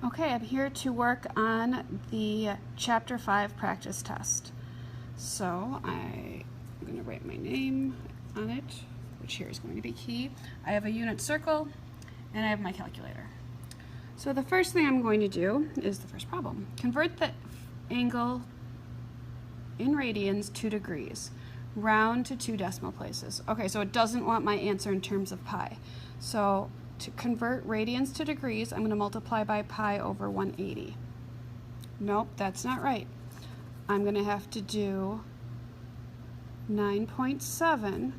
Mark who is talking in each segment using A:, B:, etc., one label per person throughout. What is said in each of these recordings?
A: Okay, I'm here to work on the Chapter 5 practice test. So I'm going to write my name on it, which here is going to be key. I have a unit circle, and I have my calculator. So the first thing I'm going to do is the first problem. Convert the angle in radians 2 degrees. Round to 2 decimal places. Okay, so it doesn't want my answer in terms of pi. So to convert radians to degrees, I'm going to multiply by pi over 180. Nope, that's not right. I'm going to have to do 9.7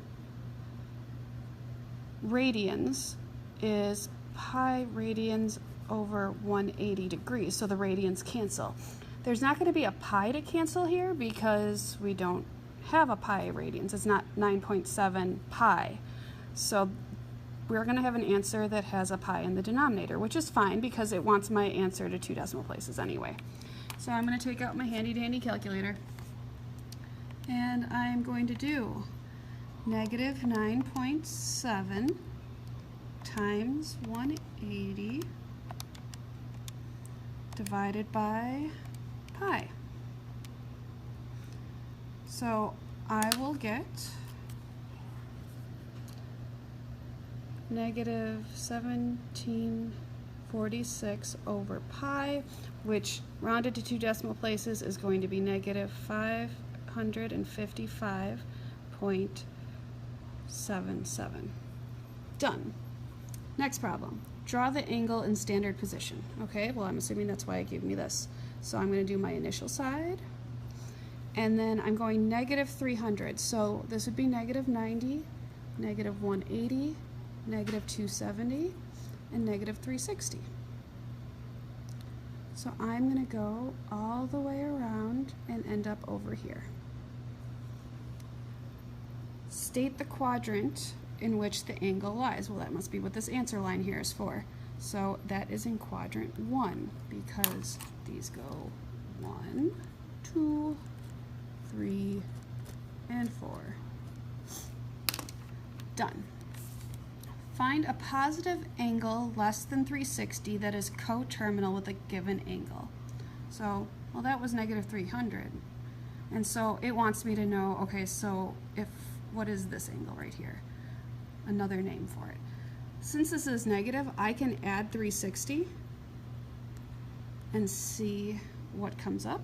A: radians is pi radians over 180 degrees, so the radians cancel. There's not going to be a pi to cancel here because we don't have a pi radians. It's not 9.7 pi. So we're going to have an answer that has a pi in the denominator, which is fine because it wants my answer to 2 decimal places anyway. So I'm going to take out my handy dandy calculator, and I'm going to do negative 9.7 times 180 divided by pi. So I will get negative 1746 over pi, which rounded to 2 decimal places is going to be negative 555.77. Done. Next problem. Draw the angle in standard position. Okay, well, I'm assuming that's why it gave me this. So I'm going to do my initial side, and then I'm going negative 300. So this would be negative 90, negative 180, negative 270, and negative 360. So I'm going to go all the way around and end up over here. State the quadrant in which the angle lies. Well, that must be what this answer line here is for. So that is in quadrant 1 because these go 1, 2, 3, and 4. Done. Find a positive angle less than 360 that is coterminal with a given angle. So, well, that was negative 300. And so it wants me to know, okay, so what is this angle right here? Another name for it. Since this is negative, I can add 360 and see what comes up,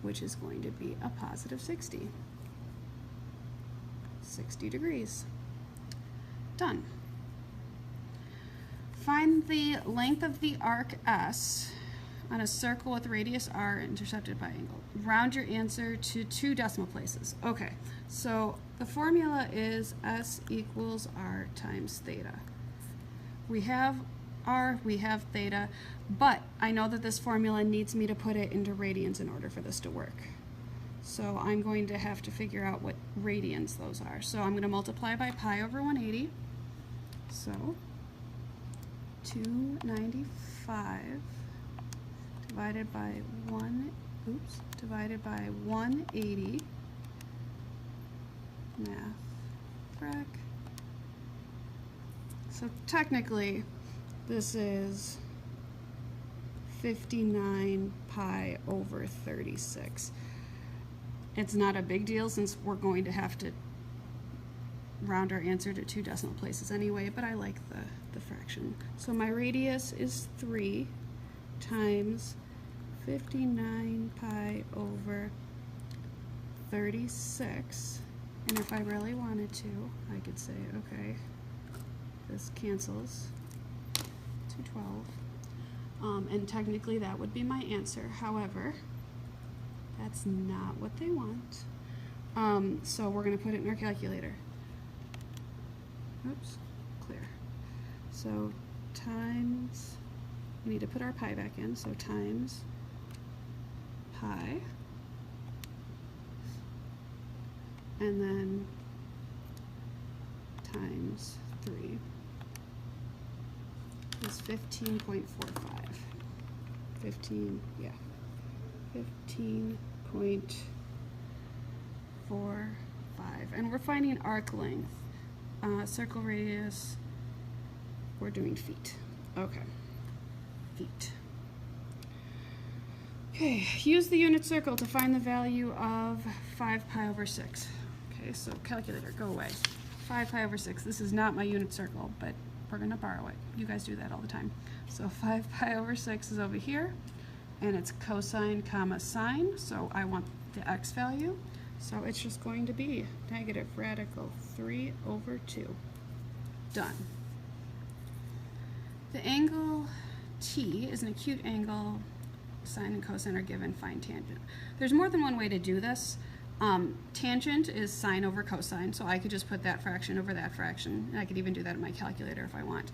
A: which is going to be a positive 60. 60 degrees. Done. Find the length of the arc S on a circle with radius r intercepted by angle. Round your answer to 2 decimal places. Okay, so the formula is S equals r times theta. We have r, we have theta, but I know that this formula needs me to put it into radians in order for this to work. So I'm going to have to figure out what radians those are. So I'm going to multiply by pi over 180. So 295 divided by 180. Math frac. So technically this is 59 pi over 36. It's not a big deal since we're going to have to round our answer to 2 decimal places anyway, but I like the fraction. So my radius is 3 times 59 pi over 36. And if I really wanted to, I could say, okay, this cancels to 12. And technically that would be my answer. However, that's not what they want. So we're going to put it in our calculator. Oops, clear. So times, we need to put our pi back in, so times pi, and then times 3 is 15.45. 15.45. And we're finding arc length. Circle radius, we're doing feet. Okay. feet. Okay, use the unit circle to find the value of 5 pi over 6. Okay, so calculator, go away. 5 pi over 6. This is not my unit circle, but we're going to borrow it. You guys do that all the time. So 5 pi over 6 is over here, and it's cosine comma sine, so I want the x value. So it's just going to be negative radical 3 over 2. Done. The angle T is an acute angle. Sine and cosine are given, find tangent. There's more than one way to do this. Tangent is sine over cosine, so I could just put that fraction over that fraction, and I could even do that in my calculator if I want.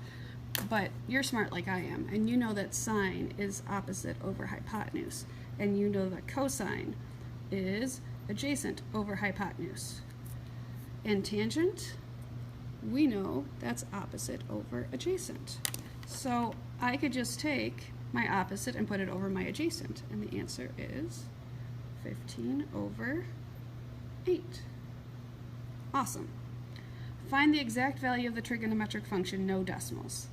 A: But you're smart like I am, and you know that sine is opposite over hypotenuse, and you know that cosine is adjacent over hypotenuse. And tangent, we know that's opposite over adjacent. So I could just take my opposite and put it over my adjacent, and the answer is 15 over 8. Awesome. Find the exact value of the trigonometric function, no decimals.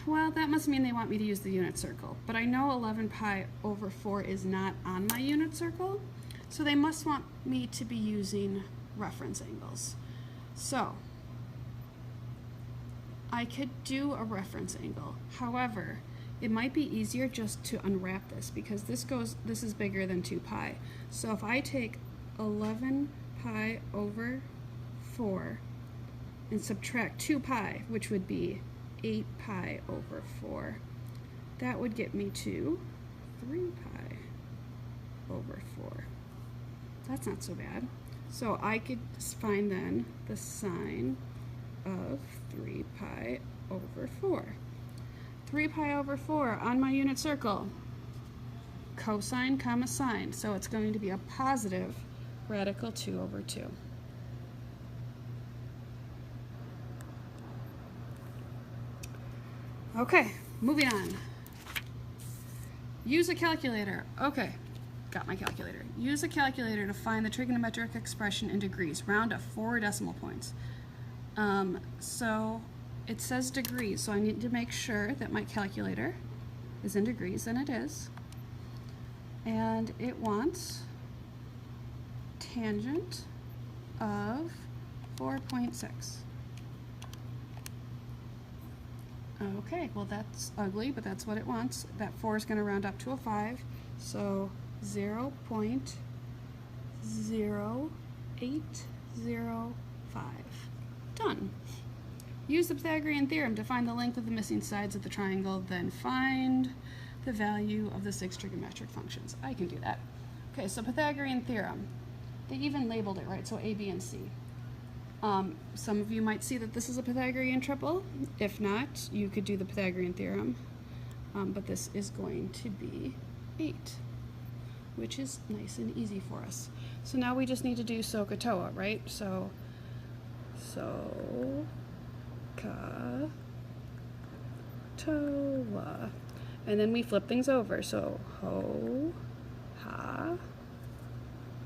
A: Well, that must mean they want me to use the unit circle, but I know 11 pi over 4 is not on my unit circle, so they must want me to be using reference angles. So I could do a reference angle. However, it might be easier just to unwrap this because this is bigger than 2 pi. So if I take 11 pi over 4 and subtract 2 pi, which would be 8 pi over 4, that would get me to 3 pi over 4. That's not so bad. So I could find then the sine of 3 pi over 4. 3 pi over 4 on my unit circle, cosine comma sine, so it's going to be a positive radical 2 over 2. Okay, moving on. Use a calculator. Okay, got my calculator. Use a calculator to find the trigonometric expression in degrees. Round to 4 decimal points. So it says degrees, so I need to make sure that my calculator is in degrees, and it is. And it wants tangent of 4.6. Okay, well that's ugly, but that's what it wants. That 4 is going to round up to a 5, so 0.0805. Done. Use the Pythagorean theorem to find the length of the missing sides of the triangle, then find the value of the 6 trigonometric functions. I can do that. Okay, so Pythagorean theorem. They even labeled it right, so A, B, and C. Some of you might see that this is a Pythagorean triple. If not, you could do the Pythagorean theorem. But this is going to be 8, which is nice and easy for us. So now we just need to do SOHCAHTOA, right? So SOHCAHTOA. And then we flip things over. So ho, ha,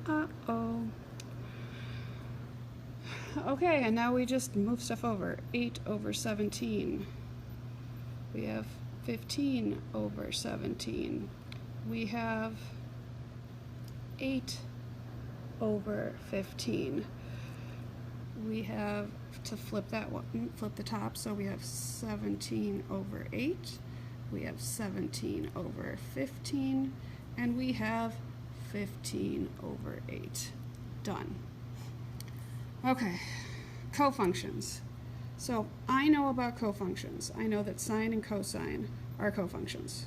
A: uh-oh. Okay, and now we just move stuff over. 8 over 17. We have 15 over 17. We have 8 over 15. We have to flip that one, flip the top, so we have 17 over 8. We have 17 over 15, and we have 15 over 8. Done. Okay, cofunctions. So I know about cofunctions. I know that sine and cosine are cofunctions.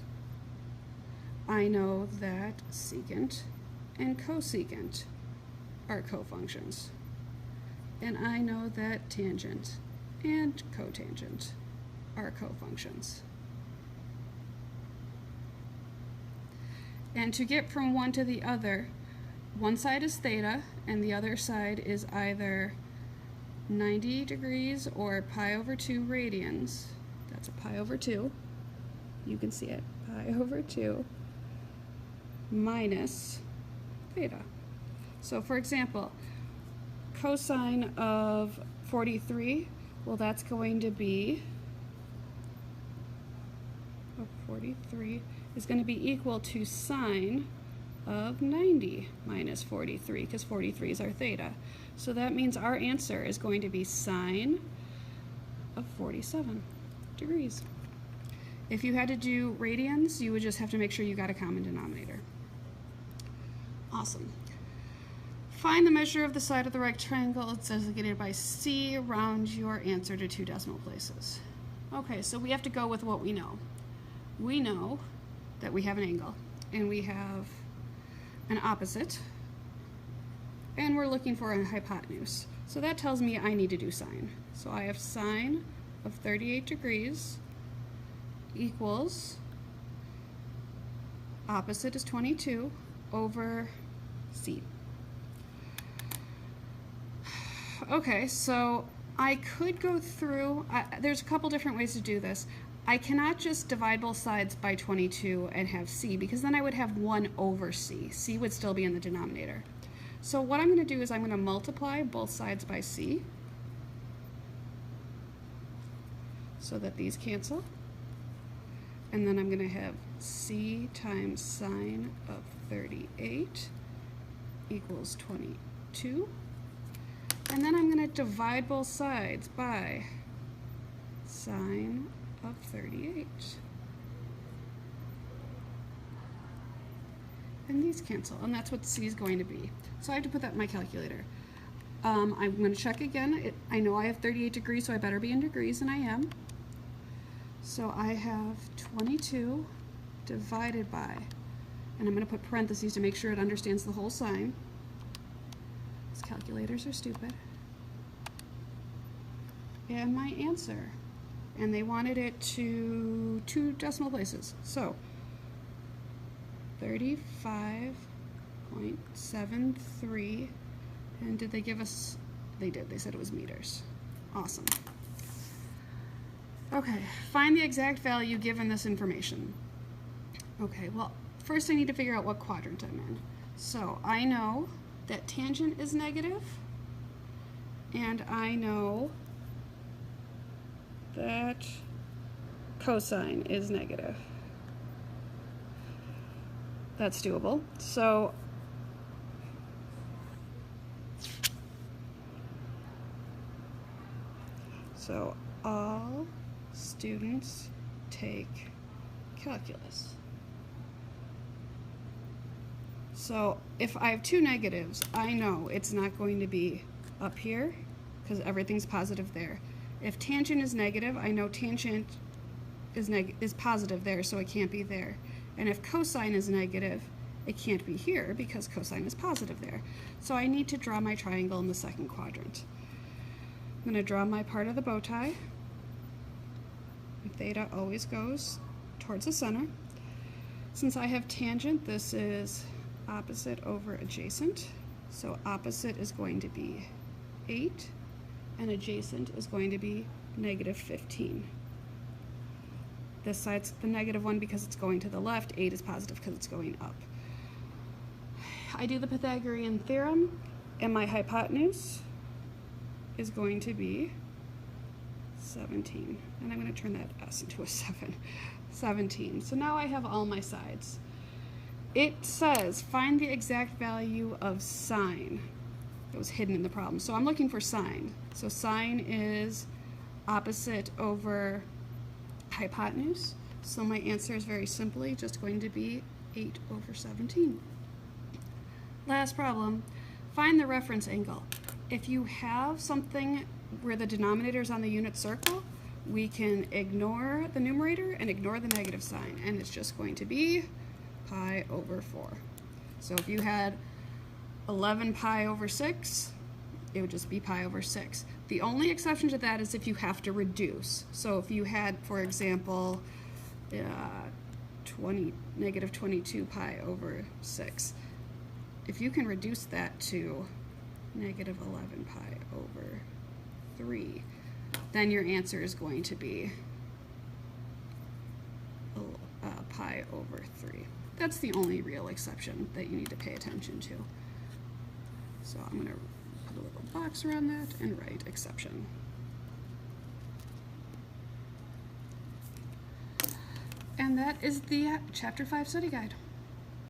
A: I know that secant and cosecant are cofunctions. And I know that tangent and cotangent are cofunctions. And to get from one to the other, one side is theta and the other side is either 90 degrees or pi over 2 radians. That's a pi over 2. You can see it. Pi over 2 minus theta. So for example, cosine of 43, well that's going to be 43 is going to be equal to sine of 90 minus 43, because 43 is our theta. So that means our answer is going to be sine of 47 degrees. If you had to do radians, you would just have to make sure you got a common denominator. Awesome. Find the measure of the side of the right triangle designated by C. Round your answer to 2 decimal places. Okay, so we have to go with what we know. We know that we have an angle, and we have an opposite, and we're looking for a hypotenuse. So that tells me I need to do sine. So I have sine of 38 degrees equals, opposite is 22 over C. Okay, so I could go through, there's a couple different ways to do this. I cannot just divide both sides by 22 and have C, because then I would have 1 over C. C would still be in the denominator. So what I'm going to do is I'm going to multiply both sides by C so that these cancel. And then I'm going to have C times sine of 38 equals 22. And then I'm going to divide both sides by sine of 38. And these cancel, and that's what C is going to be. So I have to put that in my calculator. I'm going to check again. I know I have 38 degrees, so I better be in degrees, and I am. So I have 22 divided by, and I'm going to put parentheses to make sure it understands the whole sign. These calculators are stupid. And my answer. And they wanted it to 2 decimal places. So 35.73. And did they give us, they did, they said it was meters. Awesome. Okay, find the exact value given this information. Okay, well, first I need to figure out what quadrant I'm in. So I know that tangent is negative, and I know that cosine is negative. That's doable. So all students take calculus. So if I have 2 negatives, I know it's not going to be up here because everything's positive there. If tangent is negative, I know tangent is positive there, so it can't be there. And if cosine is negative, it can't be here because cosine is positive there. So I need to draw my triangle in the second quadrant. I'm going to draw my part of the bow tie. Theta always goes towards the center. Since I have tangent, this is opposite over adjacent. So opposite is going to be 8, and adjacent is going to be negative 15. This side's the negative 1 because it's going to the left. 8 is positive because it's going up. I do the Pythagorean theorem, and my hypotenuse is going to be 17. And I'm going to turn that S into a 7. 17. So now I have all my sides. It says find the exact value of sine. It was hidden in the problem. So I'm looking for sine. So sine is opposite over hypotenuse. So my answer is very simply just going to be 8 over 17. Last problem. Find the reference angle. If you have something where the denominator is on the unit circle, we can ignore the numerator and ignore the negative sign, and it's just going to be pi over 4. So if you had 11 pi over 6, it would just be pi over 6. The only exception to that is if you have to reduce. So if you had, for example, negative 22 pi over 6, if you can reduce that to negative 11 pi over 3, then your answer is going to be pi over 3. That's the only real exception that you need to pay attention to. So I'm going to put a little box around that and write exception. And And that is the Chapter 5 study guide.